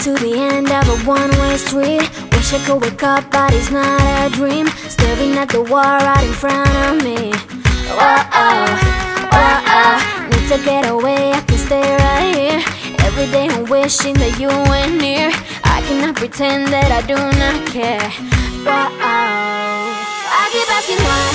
to the end of a one-way street. Wish I could wake up, but it's not a dream. Staring at the wall right in front of me. Need to get away, I can stay right here. Every day I'm wishing that you were near. I cannot pretend that I do not care. I keep asking why?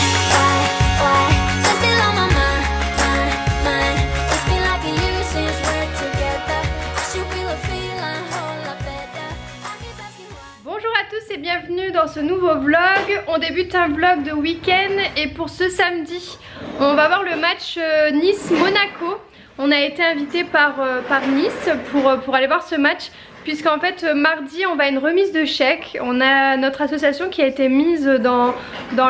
You're still on my mind. It's been like a year since we're together. I should feel a feeling whole lot better. I keep asking why. Bonjour à tous et bienvenue dans ce nouveau vlog. On débute un vlog de week-end et pour ce samedi, on va voir le match Nice-Monaco. On a été invité par Nice pour aller voir ce match. Puisqu'en fait mardi on va à une remise de chèques. On a notre association qui a été mise dans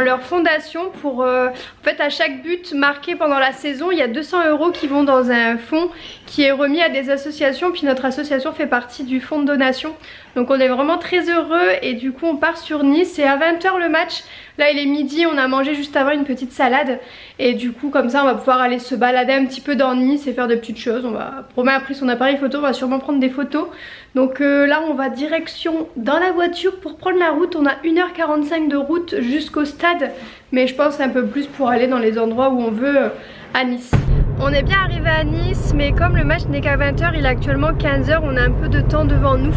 leur fondation pour en fait à chaque but marqué pendant la saison il y a 200 € qui vont dans un fonds qui est remis à des associations. Puis notre association fait partie du fonds de donation. Donc on est vraiment très heureux et du coup on part sur Nice. C'est à 20 h le match. Là il est midi, on a mangé juste avant une petite salade. Et du coup comme ça on va pouvoir aller se balader un petit peu dans Nice et faire des petites choses. Romain a pris son appareil photo, on va sûrement prendre des photos. Donc là on va direction dans la voiture pour prendre la route. On a 1 h 45 de route jusqu'au stade. Mais je pense un peu plus pour aller dans les endroits où on veut à Nice. On est bien arrivé à Nice, mais comme le match n'est qu'à 20 h, il est actuellement 15 h, on a un peu de temps devant nous.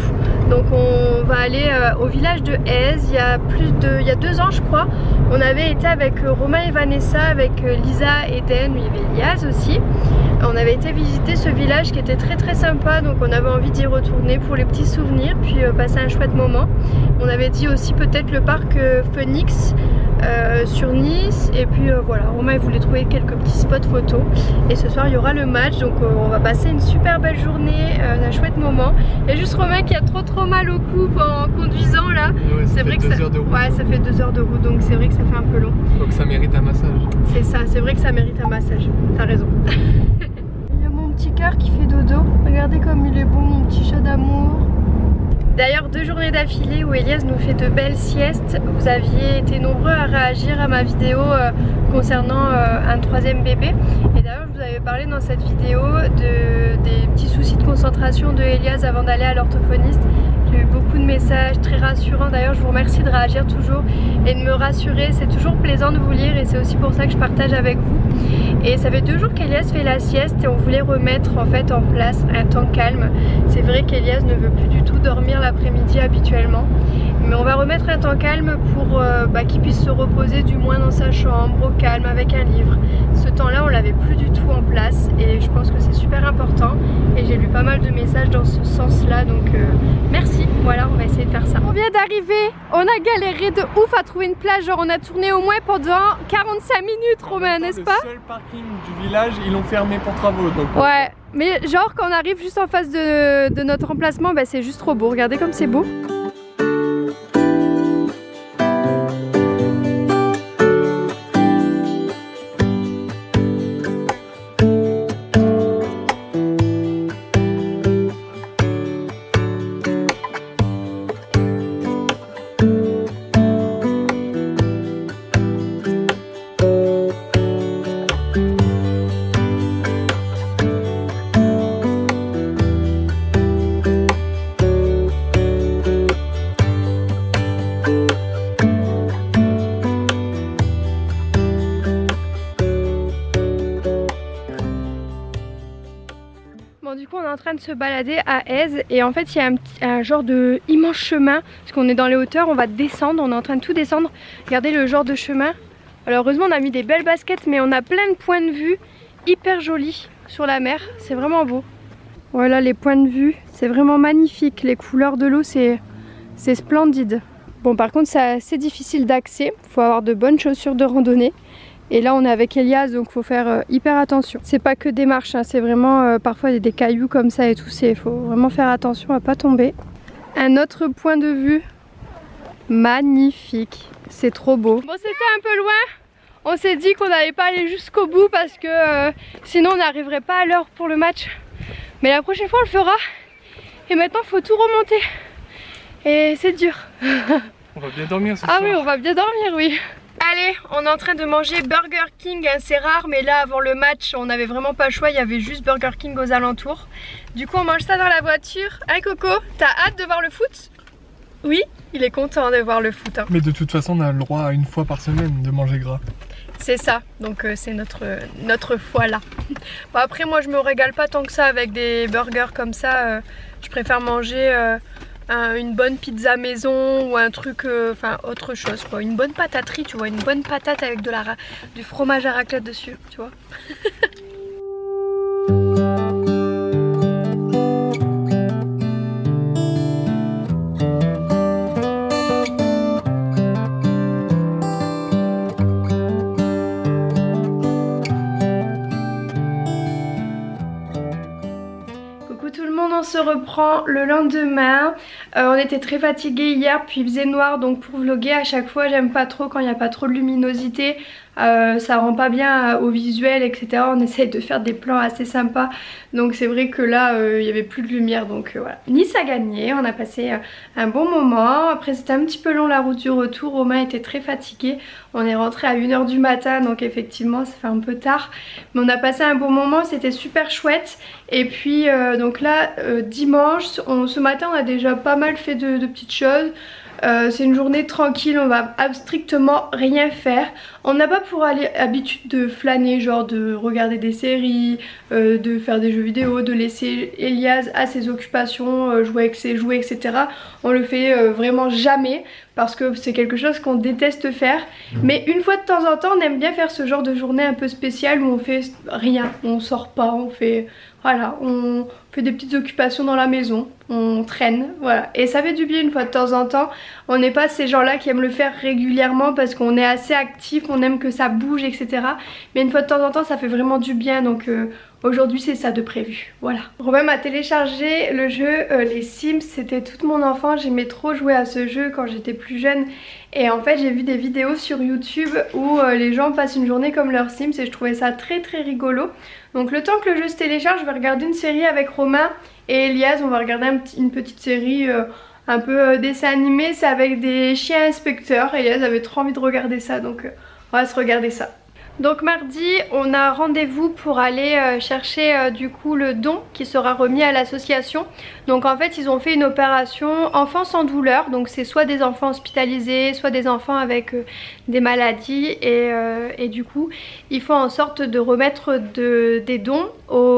Donc on va aller au village de Aise. Il y a 2 ans je crois, on avait été avec Romain et Vanessa, avec Lisa et Dan, il y avait Elias aussi. On avait été visiter ce village qui était très sympa, donc on avait envie d'y retourner pour les petits souvenirs, puis passer un chouette moment. On avait dit aussi peut-être le parc Phoenix sur Nice, et puis voilà, Romain il voulait trouver quelques petits spots photos. Et ce soir il y aura le match, donc on va passer une super belle journée, un chouette moment. Il y a juste Romain qui a trop mal au cou en conduisant là. Ouais, c'est vrai que 2 heures de route. Ouais, ça fait 2 heures de route, donc c'est vrai que ça fait un peu long. Donc ça mérite un massage. C'est ça, c'est vrai que ça mérite un massage, t'as raison. Il y a mon petit cœur qui fait dodo. Regardez comme il est beau mon petit chat d'amour. D'ailleurs 2 journées d'affilée où Elias nous fait de belles siestes. Vous aviez été nombreux à réagir à ma vidéo concernant un 3e bébé. Et d'ailleurs je vous avais parlé dans cette vidéo des petits soucis de concentration de Elias avant d'aller à l'orthophoniste. J'ai eu beaucoup de messages très rassurants. D'ailleurs je vous remercie de réagir toujours et de me rassurer. C'est toujours plaisant de vous lire et c'est aussi pour ça que je partage avec vous. Et ça fait 2 jours qu'Elias fait la sieste et on voulait remettre en fait en place un temps calme. C'est vrai qu'Elias ne veut plus du tout dormir l'après-midi habituellement. Mais on va remettre un temps calme pour qu'il puisse se reposer du moins dans sa chambre, au calme, avec un livre. Ce temps-là, on l'avait plus du tout en place et je pense que c'est super important. Et j'ai lu pas mal de messages dans ce sens-là, donc merci. Voilà, on va essayer de faire ça. On vient d'arriver, on a galéré de ouf à trouver une plage. Genre, on a tourné au moins pendant 45 minutes, Romain, n'est-ce pas? Le seul parking du village, ils l'ont fermé pour travaux. Donc ouais, mais genre quand on arrive juste en face de notre emplacement, bah, c'est juste trop beau. Regardez comme c'est beau. Du coup on est en train de se balader à Aise et en fait il y a un genre de immense chemin parce qu'on est dans les hauteurs, on va descendre, on est en train de tout descendre. Regardez le genre de chemin. Alors heureusement on a mis des belles baskets mais on a plein de points de vue hyper jolis sur la mer, c'est vraiment beau. Voilà les points de vue, c'est vraiment magnifique, les couleurs de l'eau c'est splendide. Bon par contre c'est assez difficile d'accès, il faut avoir de bonnes chaussures de randonnée. Et là on est avec Elias donc faut faire hyper attention. C'est pas que des marches, hein, c'est vraiment parfois il y a des cailloux comme ça et tout. Il faut vraiment faire attention à pas tomber. Un autre point de vue magnifique, c'est trop beau. Bon c'était un peu loin, on s'est dit qu'on n'allait pas aller jusqu'au bout parce que sinon on n'arriverait pas à l'heure pour le match. Mais la prochaine fois on le fera. Et maintenant il faut tout remonter. Et c'est dur. On va bien dormir ce soir. Ah oui on va bien dormir oui. Allez, on est en train de manger Burger King, hein, c'est rare mais là avant le match on n'avait vraiment pas le choix, il y avait juste Burger King aux alentours. Du coup on mange ça dans la voiture. Hein Coco, t'as hâte de voir le foot? Oui, il est content de voir le foot. Hein. Mais de toute façon on a le droit à une fois par semaine de manger gras. C'est ça, donc c'est notre foi là. Bon, après moi je me régale pas tant que ça avec des burgers comme ça, je préfère manger une bonne pizza maison ou un truc, enfin autre chose quoi. Une bonne pataterie, tu vois, une bonne patate avec du fromage à raclette dessus, tu vois. On se reprend le lendemain. On était très fatigués hier puis il faisait noir, donc pour vlogger à chaque fois j'aime pas trop quand il n'y a pas trop de luminosité. Ça rend pas bien au visuel, etc. On essaye de faire des plans assez sympas, donc c'est vrai que là il n'y avait plus de lumière, donc voilà. Nice a gagné, on a passé un bon moment. Après c'était un petit peu long la route du retour, Romain était très fatigué, on est rentré à 1 h du matin, donc effectivement ça fait un peu tard, mais on a passé un bon moment, c'était super chouette. Et puis donc là dimanche, ce matin on a déjà pas mal fait de petites choses. C'est une journée tranquille, on va strictement rien faire. On n'a pas pour habitude de flâner, genre de regarder des séries, de faire des jeux vidéo, de laisser Elias à ses occupations, jouer avec ses jouets, etc. On le fait vraiment jamais parce que c'est quelque chose qu'on déteste faire. Mais une fois de temps en temps on aime bien faire ce genre de journée un peu spéciale où on fait rien, on sort pas, on fait... Voilà, on fait des petites occupations dans la maison, on traîne, voilà. Et ça fait du bien une fois de temps en temps. On n'est pas ces gens-là qui aiment le faire régulièrement parce qu'on est assez actif, on aime que ça bouge, etc. Mais une fois de temps en temps, ça fait vraiment du bien, donc aujourd'hui c'est ça de prévu, voilà. Romain m'a téléchargé le jeu les Sims, c'était toute mon enfance, j'aimais trop jouer à ce jeu quand j'étais plus jeune. Et en fait j'ai vu des vidéos sur YouTube où les gens passent une journée comme leurs Sims et je trouvais ça très rigolo. Donc le temps que le jeu se télécharge, je vais regarder une série avec Romain et Elias, on va regarder une petite série un peu dessin animé, c'est avec des chiens inspecteurs. Elias avait trop envie de regarder ça, donc on va se regarder ça. Donc mardi on a rendez-vous pour aller chercher du coup le don qui sera remis à l'association. Donc en fait ils ont fait une opération enfants sans douleur, donc c'est soit des enfants hospitalisés, soit des enfants avec des maladies et du coup ils font en sorte de remettre des dons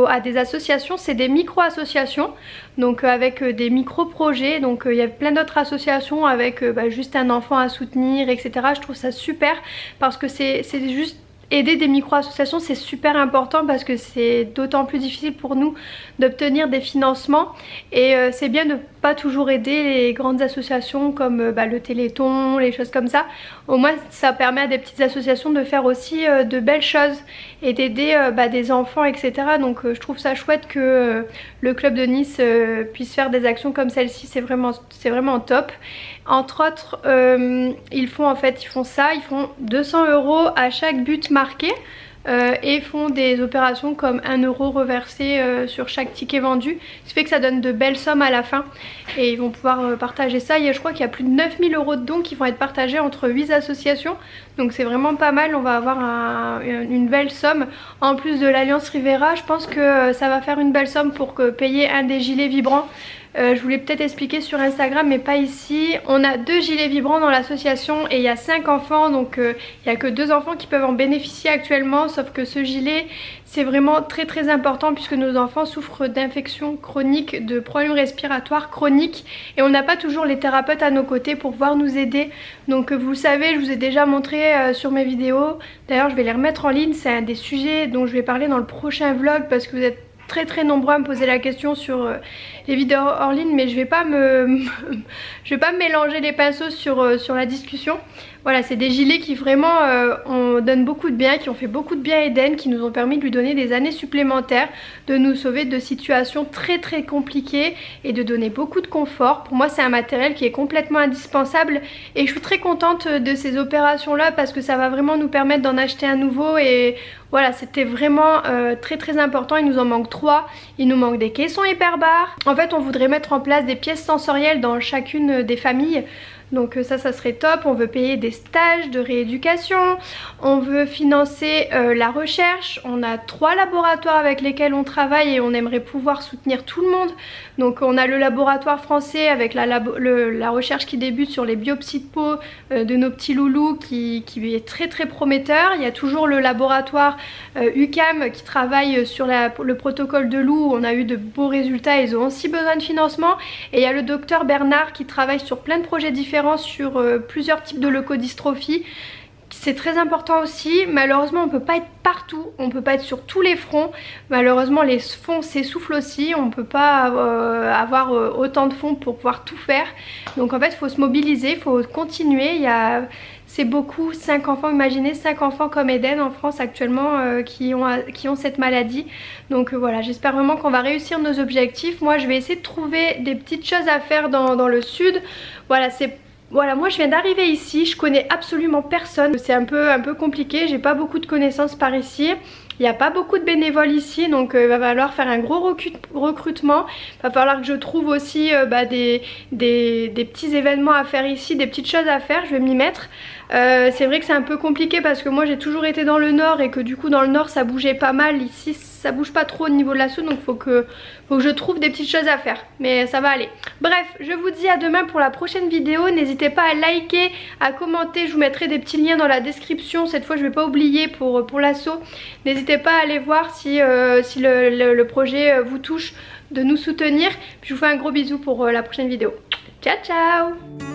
à des associations, c'est des micro-associations. Donc avec des micro-projets, donc il y a plein d'autres associations avec juste un enfant à soutenir, etc. Je trouve ça super parce que c'est juste... Aider des micro-associations c'est super important parce que c'est d'autant plus difficile pour nous d'obtenir des financements et c'est bien de pas toujours aider les grandes associations comme le Téléthon, les choses comme ça. Au moins ça permet à des petites associations de faire aussi de belles choses et d'aider des enfants, etc. Donc je trouve ça chouette que le club de Nice puisse faire des actions comme celle-ci, c'est vraiment top. Entre autres ils font ça, ils font 200 € à chaque but marqué. Et font des opérations comme 1 € reversé sur chaque ticket vendu, ce qui fait que ça donne de belles sommes à la fin et ils vont pouvoir partager ça. Je crois qu'il y a plus de 9000 € de dons qui vont être partagés entre 8 associations, donc c'est vraiment pas mal. On va avoir une belle somme en plus de l'Alliance Rivera. Je pense que ça va faire une belle somme pour payer un des gilets vibrants. Je voulais peut-être expliquer sur Instagram mais pas ici. On a 2 gilets vibrants dans l'association et il y a 5 enfants, donc il n'y a que 2 enfants qui peuvent en bénéficier actuellement, sauf que ce gilet c'est vraiment très important puisque nos enfants souffrent d'infections chroniques, de problèmes respiratoires chroniques et on n'a pas toujours les thérapeutes à nos côtés pour pouvoir nous aider. Donc vous le savez, je vous ai déjà montré sur mes vidéos, d'ailleurs je vais les remettre en ligne, c'est un des sujets dont je vais parler dans le prochain vlog parce que vous êtes très nombreux à me poser la question sur les vidéos hors ligne, mais je vais pas me mélanger les pinceaux sur la discussion. Voilà, c'est des gilets qui vraiment on donne beaucoup de bien, qui ont fait beaucoup de bien à Eden, qui nous ont permis de lui donner des années supplémentaires, de nous sauver de situations très compliquées et de donner beaucoup de confort. Pour moi c'est un matériel qui est complètement indispensable et je suis très contente de ces opérations là parce que ça va vraiment nous permettre d'en acheter un nouveau et voilà, c'était vraiment très important. Il nous en manque 3, il nous manque des caissons hyperbares. En fait on voudrait mettre en place des pièces sensorielles dans chacune des familles. Donc ça serait top. On veut payer des stages de rééducation, on veut financer la recherche. On a 3 laboratoires avec lesquels on travaille et on aimerait pouvoir soutenir tout le monde. Donc on a le laboratoire français avec la recherche qui débute sur les biopsies de peau de nos petits loulous qui est très très prometteur. Il y a toujours le laboratoire UCAM qui travaille sur le protocole de loup où on a eu de beaux résultats, ils ont aussi besoin de financement. Et il y a le docteur Bernard qui travaille sur plein de projets différents sur plusieurs types de leucodystrophie. C'est très important aussi. Malheureusement on peut pas être partout, on peut pas être sur tous les fronts. Malheureusement les fonds s'essoufflent aussi, on peut pas avoir autant de fonds pour pouvoir tout faire. Donc en fait il faut se mobiliser, il faut continuer. C'est beaucoup, 5 enfants, imaginez 5 enfants comme Eden en France actuellement qui ont cette maladie. Donc voilà, j'espère vraiment qu'on va réussir nos objectifs. Moi je vais essayer de trouver des petites choses à faire dans le sud. Voilà, moi je viens d'arriver ici, je connais absolument personne. C'est un peu compliqué, j'ai pas beaucoup de connaissances par ici. Il n'y a pas beaucoup de bénévoles ici, donc il va falloir faire un gros recrutement. Il va falloir que je trouve aussi des petits événements à faire ici, des petites choses à faire, je vais m'y mettre. C'est vrai que c'est un peu compliqué parce que moi j'ai toujours été dans le nord et que du coup dans le nord ça bougeait pas mal. Ici ça bouge pas trop au niveau de la soude, donc faut que je trouve des petites choses à faire. Mais ça va aller. Bref, je vous dis à demain pour la prochaine vidéo. N'hésitez pas à liker, à commenter. Je vous mettrai des petits liens dans la description. Cette fois je vais pas oublier pour l'assaut. N'hésitez pas à aller voir si le projet vous touche, de nous soutenir. Puis je vous fais un gros bisou pour la prochaine vidéo. Ciao ciao.